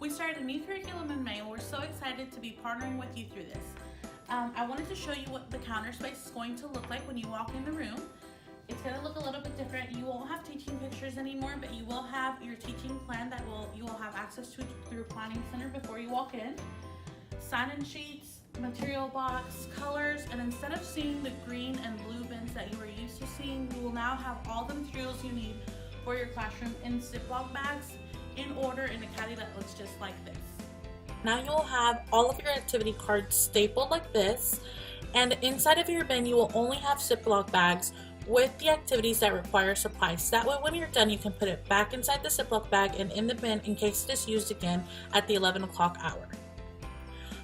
We started a new curriculum in May and we're so excited to be partnering with you through this. I wanted to show you what the counter space is going to look like when you walk in the room. It's going to look a little bit different. You won't have teaching pictures anymore, but you will have your teaching plan that you will have access to through Planning Center before you walk in. Sign-in sheets, material box, colors, and instead of seeing the green and blue bins that you were used to seeing, you will now have all the materials you need for your classroom in Ziploc bags in order in a caddy that looks just like this. Now you'll have all of your activity cards stapled like this, and inside of your bin you will only have Ziploc bags with the activities that require supplies. That way when you're done you can put it back inside the Ziploc bag and in the bin in case it is used again at the 11 o'clock hour.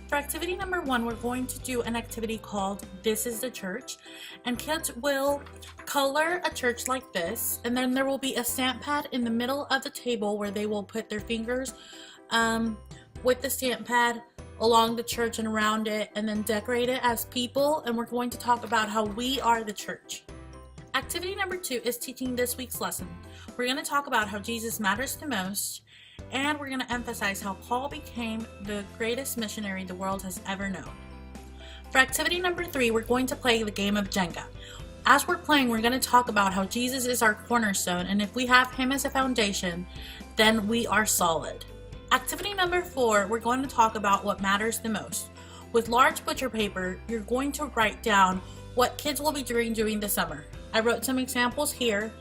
For activity number 1, we're going to do an activity called This is the Church, and kids will color a church like this, and then there will be a stamp pad in the middle of the table where they will put their fingers with the stamp pad along the church and around it, and then decorate it as people, and we're going to talk about how we are the church. Activity number 2 is teaching this week's lesson. We're going to talk about how Jesus matters the most, and we're going to emphasize how Paul became the greatest missionary the world has ever known. For activity number 3, we're going to play the game of Jenga. As we're playing, we're going to talk about how Jesus is our cornerstone, and if we have him as a foundation, then we are solid. Activity number 4, we're going to talk about what matters the most. With large butcher paper, you're going to write down what kids will be doing during the summer. I wrote some examples here.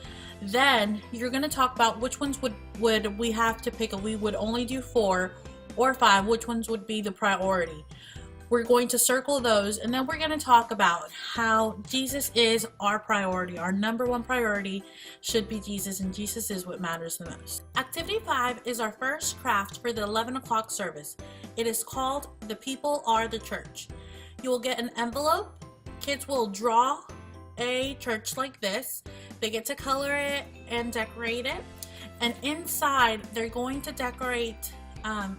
Then you're going to talk about which ones would we have to pick if we would only do 4 or 5, which ones would be the priority. We're going to circle those, and then we're going to talk about how Jesus is our priority. Our number 1 priority should be Jesus, and Jesus is what matters the most. Activity 5 is our first craft for the 11 o'clock service. It is called The People Are the Church. You will get an envelope. Kids will draw a church like this. They get to color it and decorate it, and inside they're going to decorate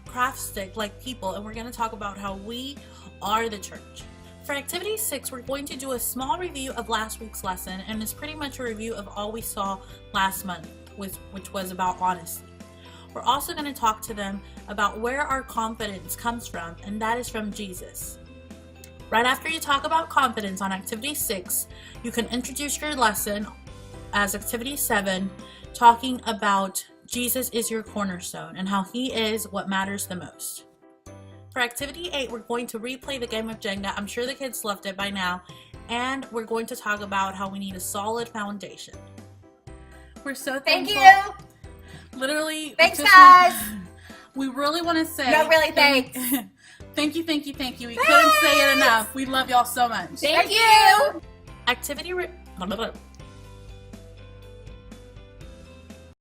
craft stick like people, and we're going to talk about how we are the church. For activity 6, we're going to do a small review of last week's lesson, and it's pretty much a review of all we saw last month, which was about honesty. We're also going to talk to them about where our confidence comes from, and that is from Jesus. Right after you talk about confidence on activity 6, you can introduce your lesson as activity 7, talking about Jesus is your cornerstone and how he is what matters the most. For activity 8, we're going to replay the game of Jenga. I'm sure the kids loved it by now, and we're going to talk about how we need a solid foundation. We're so thankful. Thank you. Literally. Thanks, guys. We really want to say. No, really, thanks. Thank you. We couldn't say it enough. We love y'all so much. Thank you. Activity